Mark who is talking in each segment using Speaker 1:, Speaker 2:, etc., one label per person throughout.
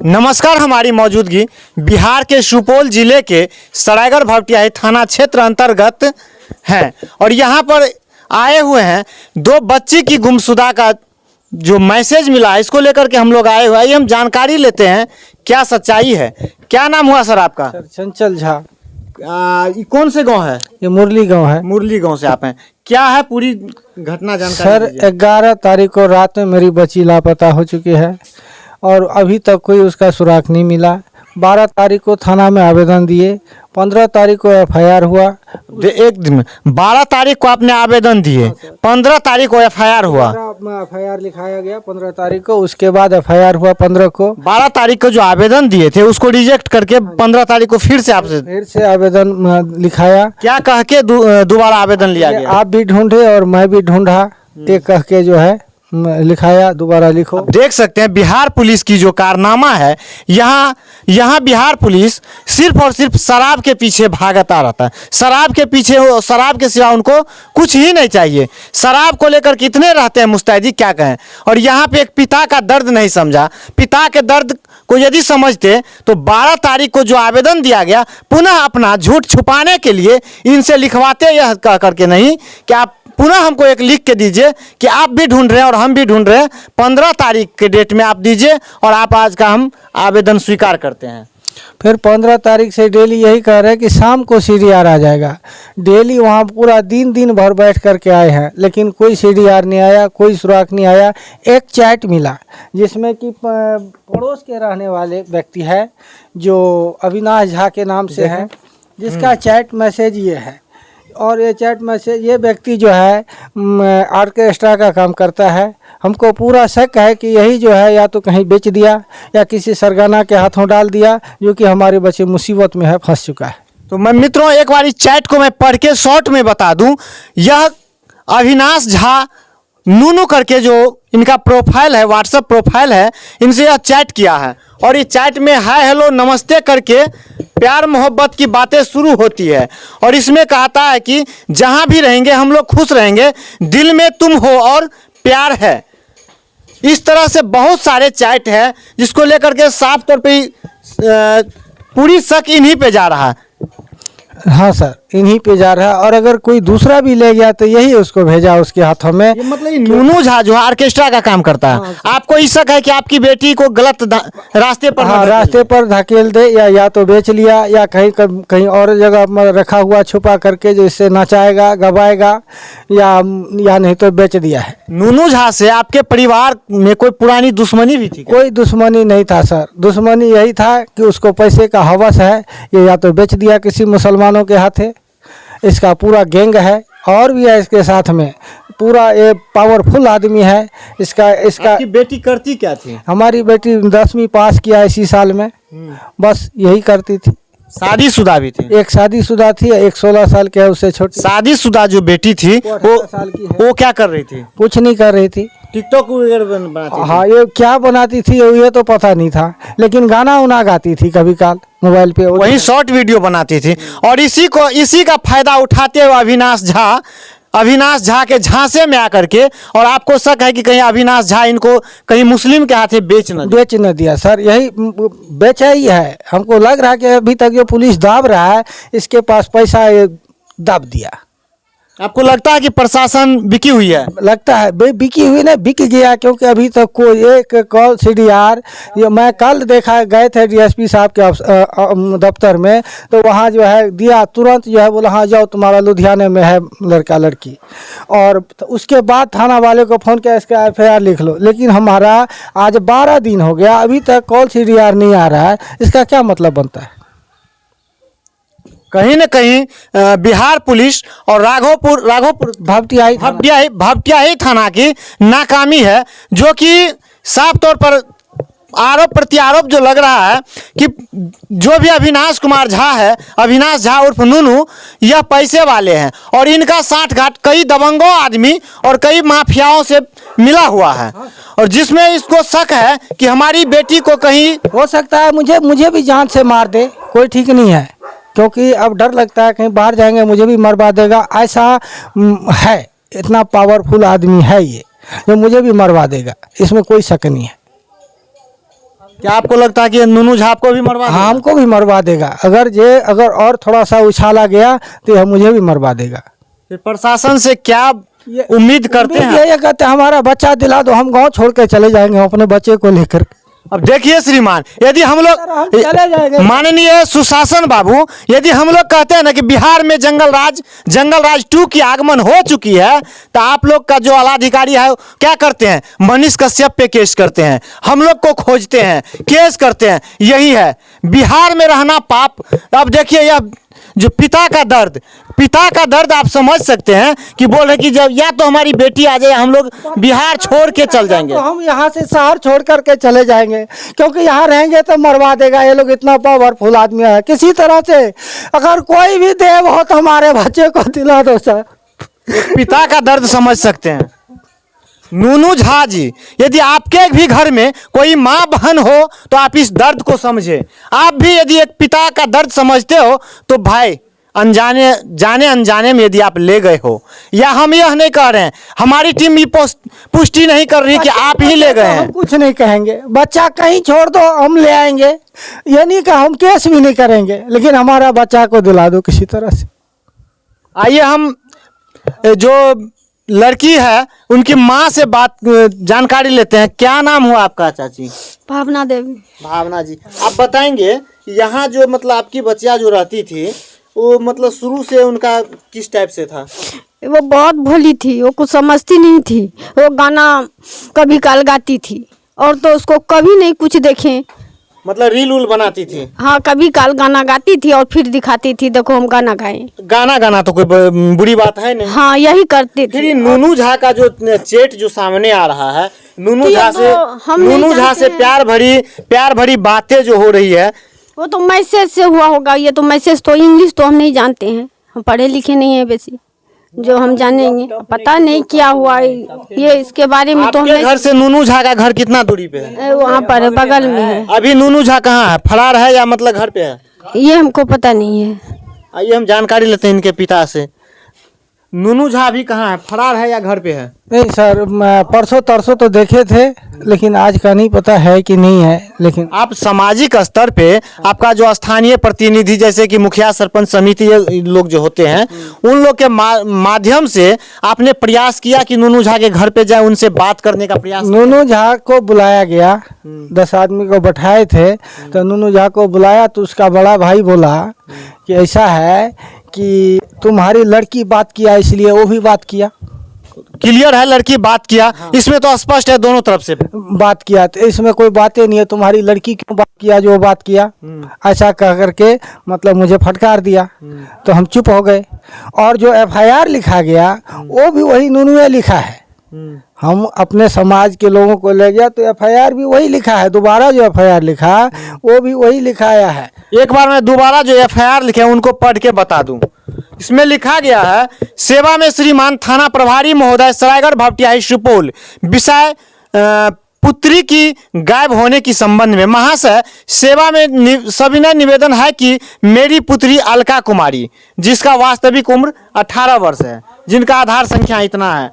Speaker 1: नमस्कार। हमारी मौजूदगी बिहार के सुपौल जिले के सरायगढ़ भपटियाही थाना क्षेत्र अंतर्गत है और यहाँ पर आए हुए हैं दो बच्ची की गुमशुदा का जो मैसेज मिला है, इसको लेकर के हम लोग आए हुए हैं। हम जानकारी लेते हैं क्या सच्चाई है। क्या नाम हुआ सर आपका?
Speaker 2: सर चंचल झा।
Speaker 1: ये कौन से गांव है?
Speaker 2: ये मुरली गांव है।
Speaker 1: मुरली गांव से आप हैं। क्या है पूरी घटना जानकारी?
Speaker 2: सर 11 तारीख को रात में मेरी बच्ची लापता हो चुकी है और अभी तक कोई उसका सुराग नहीं मिला। 12 तारीख को थाना में आवेदन दिए, 15 तारीख को एफआईआर हुआ।
Speaker 1: एक दिन में 12 तारीख को आपने आवेदन दिए, 15 तारीख को एफआईआर हुआ।
Speaker 2: एफआईआर लिखाया गया 15 तारीख को, उसके बाद एफआईआर हुआ 15 को।
Speaker 1: 12 तारीख को जो आवेदन दिए थे उसको रिजेक्ट करके 15 तारीख को फिर से
Speaker 2: आवेदन लिखाया।
Speaker 1: क्या कह के दोबारा आवेदन लिया गया?
Speaker 2: आप भी ढूंढे और मैं भी ढूंढा, एक कह के जो है लिखाया दोबारा लिखो।
Speaker 1: देख सकते हैं बिहार पुलिस की जो कारनामा है। यहाँ बिहार पुलिस सिर्फ और सिर्फ शराब के पीछे भागता रहता है। शराब के पीछे, शराब के सिवा उनको कुछ ही नहीं चाहिए। शराब को लेकर कितने रहते हैं मुस्तैदी, क्या कहें। और यहाँ पे एक पिता का दर्द नहीं समझा। पिता के दर्द को यदि समझते तो 12 तारीख को जो आवेदन दिया गया, पुनः अपना झूठ छुपाने के लिए इनसे लिखवाते, यह कह करके नहीं कि आप पुनः हमको एक लिख के दीजिए कि आप भी ढूंढ रहे हैं और हम भी ढूंढ रहे हैं, 15 तारीख के डेट में आप दीजिए और आप आज का हम आवेदन स्वीकार करते हैं।
Speaker 2: फिर 15 तारीख से डेली यही कह रहे हैं कि शाम को सीडीआर आ जाएगा। डेली वहाँ पूरा दिन भर बैठ करके आए हैं, लेकिन कोई सीडीआर नहीं आया, कोई सुराग नहीं आया। एक चैट मिला जिसमें कि पड़ोस के रहने वाले व्यक्ति है जो अविनाश झा के नाम से है, जिसका चैट मैसेज ये है। और ये चैट मैसेज, ये व्यक्ति जो है ऑर्केस्ट्रा का काम करता है। हमको पूरा शक है कि यही जो है या तो कहीं बेच दिया या किसी सरगना के हाथों डाल दिया, जो कि हमारे बच्चे मुसीबत में है, फंस चुका है।
Speaker 1: तो मैं मित्रों एक बार इस चैट को मैं पढ़ के शॉर्ट में बता दूं। यह अविनाश झा नूनू करके जो इनका प्रोफाइल है, व्हाट्सएप प्रोफाइल है, इनसे यह चैट किया है और इस चैट में हाय हेलो नमस्ते करके प्यार मोहब्बत की बातें शुरू होती है। और इसमें कहता है कि जहां भी रहेंगे हम लोग खुश रहेंगे, दिल में तुम हो और प्यार है। इस तरह से बहुत सारे चैट है जिसको लेकर के साफ तौर पे पूरी शक इन्हीं पे जा रहा है।
Speaker 2: हाँ सर, इन्हीं पे जा रहा है। और अगर कोई दूसरा भी ले गया तो यही उसको भेजा उसके हाथों में।
Speaker 1: मतलब नूनू झा जो ऑर्केस्ट्रा का काम करता है। हाँ, आपको इस शक है कि आपकी बेटी को गलत रास्ते पर,
Speaker 2: हाँ, रास्ते पर धकेल दे, या तो बेच लिया या कहीं और जगह रखा हुआ छुपा करके जो इससे नचाएगा गवाएगा, या नहीं तो बेच दिया है।
Speaker 1: नूनू झा से आपके परिवार में कोई पुरानी दुश्मनी भी थी?
Speaker 2: कोई दुश्मनी नहीं था सर। दुश्मनी यही था कि उसको पैसे का हवस है, ये या तो बेच दिया किसी मुसलमानों के हाथे। इसका पूरा गैंग है और भी है इसके साथ में, पूरा ये पावरफुल आदमी है। इसका
Speaker 1: आपकी बेटी करती क्या थी?
Speaker 2: हमारी बेटी 10वीं पास किया इसी साल में, बस यही करती थी।
Speaker 1: शादीशुदा भी थी?
Speaker 2: एक शादीशुदा थी, एक 16 साल के है, उससे छोटी।
Speaker 1: शादीशुदा जो बेटी थी वो
Speaker 2: 18 साल की है।
Speaker 1: वो क्या कर रही थी?
Speaker 2: कुछ नहीं कर रही थी।
Speaker 1: टिकटॉक वगैरह बनाती थी?
Speaker 2: हाँ, ये क्या बनाती थी ये तो पता नहीं था, लेकिन गाना उना गाती थी कभी काल मोबाइल पे,
Speaker 1: वही शॉर्ट वीडियो बनाती थी। और इसी का फायदा उठाते हुए अविनाश झा के झांसे में आकर के, और आपको शक है कि कहीं अविनाश झा इनको कहीं मुस्लिम के हाथे बेच न
Speaker 2: दिया। सर यही बेचा ही है। हमको लग रहा है कि अभी तक जो पुलिस दाब रहा है, इसके पास पैसा ये दाब दिया।
Speaker 1: आपको लगता है कि प्रशासन बिकी हुई है?
Speaker 2: लगता है बिकी हुई नहीं, बिक गया, क्योंकि अभी तक कोई एक कॉल सीडीआर, ये मैं कल देखा, गए थे डीएसपी साहब के दफ्तर में, तो वहाँ जो है दिया, तुरंत जो है बोला हाँ जाओ तुम्हारा लुधियाने में है लड़का लड़की। और उसके बाद थाना वाले को फ़ोन किया, इसका एफआईआर लिख लो। लेकिन हमारा आज 12 दिन हो गया, अभी तक कॉल सीडीआर नहीं आ रहा है। इसका क्या मतलब बनता है?
Speaker 1: कहीं न कहीं बिहार पुलिस और राघोपुर भपटियाही थाना की नाकामी है, जो कि साफ तौर पर आरोप प्रत्यारोप जो लग रहा है कि जो भी अविनाश कुमार झा है, अविनाश झा उर्फ नूनू, यह पैसे वाले हैं और इनका साठगांठ कई दबंगों आदमी और कई माफियाओं से मिला हुआ है। और जिसमें इसको शक है कि हमारी बेटी को कहीं,
Speaker 2: हो सकता है मुझे भी जान से मार दे, कोई ठीक नहीं है, क्योंकि अब डर लगता है कहीं बाहर जाएंगे मुझे भी मरवा देगा। ऐसा है, इतना पावरफुल आदमी है ये, जो मुझे भी मरवा देगा, इसमें कोई शक नहीं है।
Speaker 1: क्या आपको लगता है कि नूनू झा आपको भी मरवा देगा?
Speaker 2: हमको भी मरवा देगा। अगर और थोड़ा सा उछाला गया तो यह मुझे भी मरवा देगा।
Speaker 1: फिर प्रशासन से क्या उम्मीद करते हैं?
Speaker 2: ये कहते हैं हमारा बच्चा दिला दो, हम गांव छोड़ के चले जाएंगे अपने बच्चे को लेकर।
Speaker 1: अब देखिए श्रीमान, यदि हम लोग
Speaker 2: चले जाएंगे।
Speaker 1: माननीय सुशासन बाबू, यदि हम लोग कहते हैं ना कि बिहार में जंगल राज 2 की आगमन हो चुकी है, तो आप लोग का जो आलाधिकारी है क्या करते हैं? मनीष कश्यप पे केस करते हैं, हम लोग को खोजते हैं, केस करते हैं। यही है बिहार में रहना पाप। अब देखिए यह जो पिता का दर्द आप समझ सकते हैं कि बोल रहे कि जब या तो हमारी बेटी आ जाए, हम लोग बिहार छोड़ के चल जाएंगे।
Speaker 2: तो हम यहाँ से शहर छोड़ करके चले जाएंगे, क्योंकि यहाँ रहेंगे तो मरवा देगा। ये लोग इतना पावरफुल आदमी है, किसी तरह से अगर कोई भी देव हो तो हमारे बच्चे को दिला दो सर।
Speaker 1: पिता का दर्द समझ सकते हैं। नूनू झा जी, यदि आपके भी घर में कोई माँ बहन हो तो आप इस दर्द को समझे। आप भी यदि एक पिता का दर्द समझते हो तो भाई जाने अनजाने में यदि आप ले गए हो, या हम यह नहीं कह रहे हैं, हमारी टीम भी पुष्टि नहीं कर रही कि आप ही ले गए हैं।
Speaker 2: हम कुछ नहीं कहेंगे, बच्चा कहीं छोड़ दो, हम ले आएंगे। ये नहीं कहा हम केस भी नहीं करेंगे, लेकिन हमारा बच्चा को दिला दो किसी तरह से।
Speaker 1: आइए हम जो लड़की है उनकी माँ से जानकारी लेते हैं। क्या नाम हुआ आपका चाची?
Speaker 3: भावना देवी।
Speaker 1: भावना जी, आप बताएंगे यहाँ जो मतलब आपकी बच्चिया जो रहती थी, वो मतलब शुरू से उनका किस टाइप से था?
Speaker 3: वो बहुत भोली थी, वो कुछ समझती नहीं थी। वो गाना कभी काल गाती थी, और तो उसको कभी नहीं कुछ देखे।
Speaker 1: मतलब रील उल बनाती थी?
Speaker 3: हाँ, कभी काल गाना गाती थी और फिर दिखाती थी, देखो हम गाना गाएं।
Speaker 1: गाना तो कोई बुरी बात है नहीं।
Speaker 3: हाँ, यही करती थी।
Speaker 1: फिर नूनू झा का जो चेट जो सामने आ रहा है, नूनू झा से प्यार भरी बातें जो हो रही है,
Speaker 3: वो तो मैसेज से हुआ होगा। ये तो मैसेज तो इंग्लिश तो हम नहीं जानते हैं, हम पढ़े लिखे नहीं है बेसी, जो हम जानेंगे पता नहीं क्या हुआ ये इसके बारे में। तो
Speaker 1: आपके घर से नूनू झा का घर कितना दूरी पे है?
Speaker 3: वहाँ पर है, बगल में है।
Speaker 1: अभी नूनू झा कहाँ है? फरार है या मतलब घर पे है?
Speaker 3: ये हमको पता नहीं है।
Speaker 1: आइए हम जानकारी लेते हैं इनके पिता से। नूनू झा अभी कहाँ है? फरार है या घर पे है?
Speaker 2: नहीं सर, परसों तरसों तो देखे थे, लेकिन आज का नहीं पता है कि नहीं है। लेकिन
Speaker 1: आप सामाजिक स्तर पे आपका जो स्थानीय प्रतिनिधि, जैसे कि मुखिया, सरपंच समिति, ये लोग जो होते हैं, उन लोग के माध्यम से आपने प्रयास किया कि नूनू झा के घर पे जाए, उनसे बात करने का प्रयास?
Speaker 2: नूनू झा को बुलाया गया, 10 आदमी को बैठाए थे, तो नूनू झा को बुलाया तो उसका बड़ा भाई बोला कि ऐसा है कि तुम्हारी लड़की बात किया, इसलिए वो भी बात किया।
Speaker 1: क्लियर है, लड़की बात किया। हाँ। इसमें तो स्पष्ट है दोनों तरफ से
Speaker 2: बात किया, तो इसमें कोई बातें नहीं है। तुम्हारी लड़की क्यों बात किया जो बात किया, ऐसा कह करके मतलब मुझे फटकार दिया। तो हम चुप हो गए। और जो FIR लिखा गया वो भी वही नूनू लिखा है। हम अपने समाज के लोगों को ले गया तो FIR भी वही लिखा है। दोबारा जो FIR लिखा वो भी वही लिखाया है।
Speaker 1: एक बार मैं दोबारा जो FIR लिखे उनको पढ़ के बता दूं। इसमें लिखा गया है, सेवा में श्रीमान थाना प्रभारी महोदय सरायगढ़ भपटियाही सुपौल, विषय पुत्री की गायब होने की संबंध में। महाशय, सेवा में सविनय निवेदन है कि मेरी पुत्री अलका कुमारी, जिसका वास्तविक उम्र 18 वर्ष है, जिनका आधार संख्या इतना है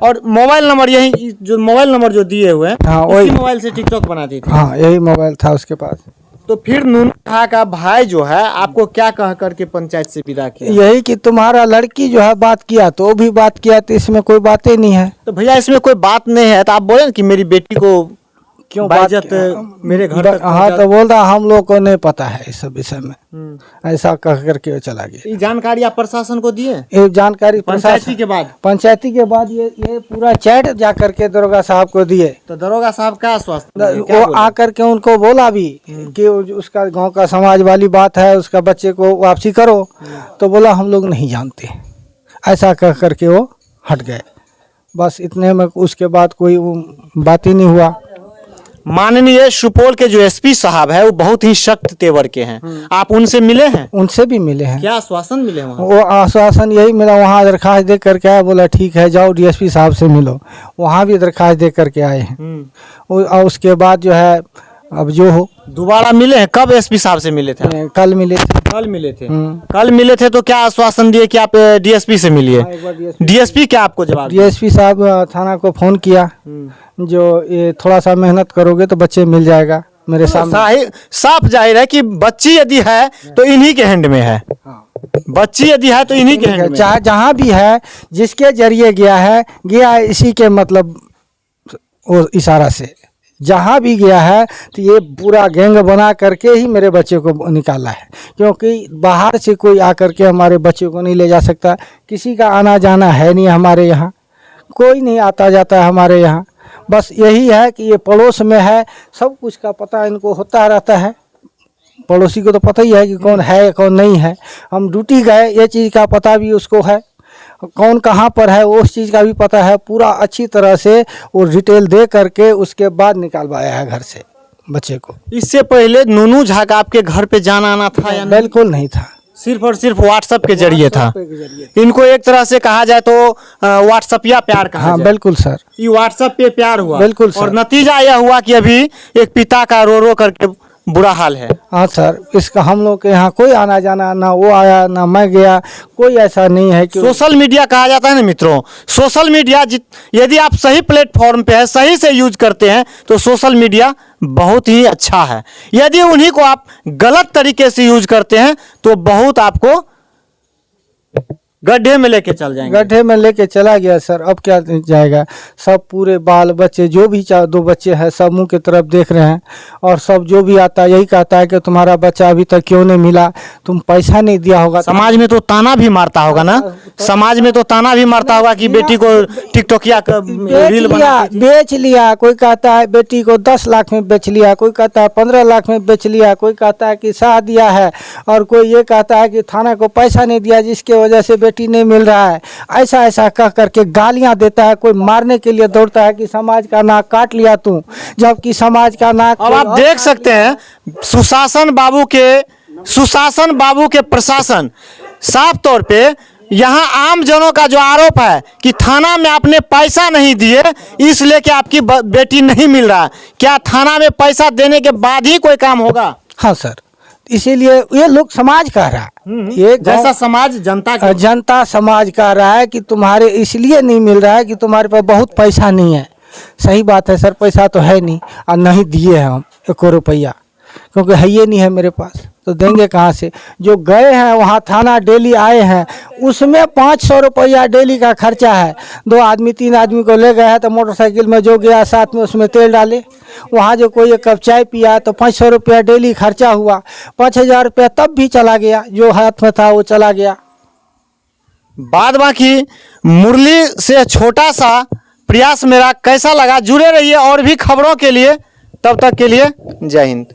Speaker 1: और मोबाइल नंबर यही जो मोबाइल नंबर जो दिए हुए हैं,
Speaker 2: हाँ,
Speaker 1: उसी मोबाइल से टिकटॉक बनाती थी।
Speaker 2: हाँ, यही मोबाइल था उसके पास।
Speaker 1: तो फिर नूनू झा का भाई जो है आपको क्या कह करके पंचायत से विदा किया?
Speaker 2: यही कि तुम्हारा लड़की जो है बात किया, तो वो भी बात किया, तो इसमें कोई बातें नहीं है।
Speaker 1: तो भैया इसमें कोई बात नहीं है, तो आप बोले कि मेरी बेटी को
Speaker 2: क्यों
Speaker 1: बाइज्जत मेरे घर तक
Speaker 2: हाँ, तो बोल रहा हम लोग को नहीं पता है इस सब विषय में, ऐसा कह करके वो चला गया।
Speaker 1: ये जानकारी आप प्रशासन को दिए?
Speaker 2: ये जानकारी
Speaker 1: पंचायती के बाद
Speaker 2: ये पूरा चैट जा करके दरोगा साहब को दिए।
Speaker 1: तो दरोगा साहब का आश्वासन
Speaker 2: वो आकर के उनको बोला भी कि उसका गांव का समाज वाली बात है, उसका बच्चे को वापसी करो। तो बोला हम लोग नहीं जानते, ऐसा कह करके वो हट गए। बस इतने में, उसके बाद कोई बात ही नहीं हुआ।
Speaker 1: माननीय सुपौल के जो SP साहब है वो बहुत ही सख्त तेवर के हैं, आप उनसे मिले हैं?
Speaker 2: उनसे भी मिले हैं।
Speaker 1: क्या आश्वासन मिले वहाँ?
Speaker 2: वो आश्वासन यही मिला, वहाँ दरखास्त दे करके आया, बोला ठीक है जाओ DSP साहब से मिलो। वहाँ भी दरखास्त दे करके आए हैं। और उसके बाद जो है अब जो हो।
Speaker 1: दोबारा मिले हैं? कब SP साहब से मिले थे?
Speaker 2: कल मिले थे।
Speaker 1: कल मिले थे तो क्या आश्वासन दिए कि आप DSP से मिलिए? DSP क्या आपको जवाब?
Speaker 2: DSP साहब थाना को फोन किया, जो ये थोड़ा सा मेहनत करोगे तो बच्चे मिल जाएगा। मेरे सामने।
Speaker 1: साफ जाहिर है कि बच्ची यदि है तो इन्हीं के हैंड में है। बच्ची यदि है तो इन्हीं के हैंड में है।
Speaker 2: जहाँ भी है, जिसके जरिए गया है इसी के मतलब वो इशारा से जहाँ भी गया है तो ये पूरा गैंग बना करके ही मेरे बच्चे को निकाला है, क्योंकि बाहर से कोई आकर के हमारे बच्चे को नहीं ले जा सकता। किसी का आना जाना है नहीं हमारे यहाँ, कोई नहीं आता जाता है हमारे यहाँ। बस यही है कि ये पड़ोस में है, सब कुछ का पता इनको होता रहता है। पड़ोसी को तो पता ही है कि कौन है कौन नहीं है। हम ड्यूटी गए, ये चीज़ का पता भी उसको है, कौन कहाँ पर है उस चीज़ का भी पता है। पूरा अच्छी तरह से वो डिटेल दे करके उसके बाद निकालवाया है घर से बच्चे को।
Speaker 1: इससे पहले नूनू झा का आपके घर पे जाना आना था या नहीं?
Speaker 2: बिल्कुल नहीं था,
Speaker 1: सिर्फ और सिर्फ व्हाट्सएप के जरिए था। इनको एक तरह से कहा जाए तो व्हाट्सएपिया प्यार कहा
Speaker 2: हाँ
Speaker 1: जाए।
Speaker 2: बिल्कुल सर,
Speaker 1: ये व्हाट्सएप पे प्यार हुआ।
Speaker 2: बिल्कुल सर।
Speaker 1: और नतीजा यह हुआ कि अभी एक पिता का रो रो करके बुरा हाल है।
Speaker 2: हाँ सर, इसका हम लोग के यहाँ कोई आना जाना, ना वो आया ना मैं गया, कोई ऐसा नहीं है कि
Speaker 1: सोशल मीडिया कहा जाता है ना मित्रों, सोशल मीडिया यदि आप सही प्लेटफॉर्म पे है, सही से यूज करते हैं तो सोशल मीडिया बहुत ही अच्छा है। यदि उन्हीं को आप गलत तरीके से यूज करते हैं तो बहुत आपको गड्ढे में लेके चल जाएंगे।
Speaker 2: गड्ढे में लेके चला गया सर, अब क्या जाएगा। सब पूरे बाल बच्चे जो भी 2 बच्चे हैं सब मुंह की तरफ देख रहे हैं, और सब जो भी आता है यही कहता है कि तुम्हारा बच्चा अभी तक क्यों नहीं मिला, तुम पैसा नहीं दिया होगा।
Speaker 1: समाज में तो ताना भी मारता होगा ना, समाज में तो ताना भी मारता होगा कि बेटी को टिकटॉकिया का रील
Speaker 2: बेच लिया। कोई कहता है बेटी को 10 लाख में बेच लिया, कोई कहता है 15 लाख में बेच लिया, कोई कहता है कि साथ दिया है, और कोई ये कहता है कि थाना को पैसा नहीं दिया जिसके वजह से बेटी नहीं मिल रहा है। ऐसा ऐसा कह करके गालियां देता है, कोई मारने के लिए दौड़ता है कि समाज का नाक काट लिया तू, जबकि समाज का नाक।
Speaker 1: अब आप देख सकते हैं सुशासन बाबू के प्रशासन साफ तौर पे यहाँ आम जनों का जो आरोप है कि थाना में आपने पैसा नहीं दिए इसलिए कि आपकी बेटी नहीं मिल रहा। क्या थाना में पैसा देने के बाद ही कोई काम होगा?
Speaker 2: हाँ सर, इसीलिए ये लोग समाज कह रहा है, ये
Speaker 1: जैसा समाज
Speaker 2: जनता समाज कह रहा है कि तुम्हारे इसलिए नहीं मिल रहा है कि तुम्हारे पास बहुत पैसा नहीं है। सही बात है सर, पैसा तो है नहीं और नहीं दिए हैं हम 1 रुपया, क्योंकि है ये नहीं है मेरे पास, तो देंगे कहाँ से। जो गए हैं वहाँ थाना डेली आए हैं, उसमें 500 रुपया डेली का खर्चा है। 2 आदमी 3 आदमी को ले गए हैं तो मोटरसाइकिल में जो गया साथ में उसमें तेल डाले, वहाँ जो कोई 1 कप चाय पिया तो 500 रुपया डेली खर्चा हुआ। 5000 रुपया तब भी चला गया, जो हाथ में था वो चला गया।
Speaker 1: बाद बाकी मुरली से छोटा सा प्रयास मेरा कैसा लगा, जुड़े रहिए और भी खबरों के लिए। तब तक के लिए जय हिंद।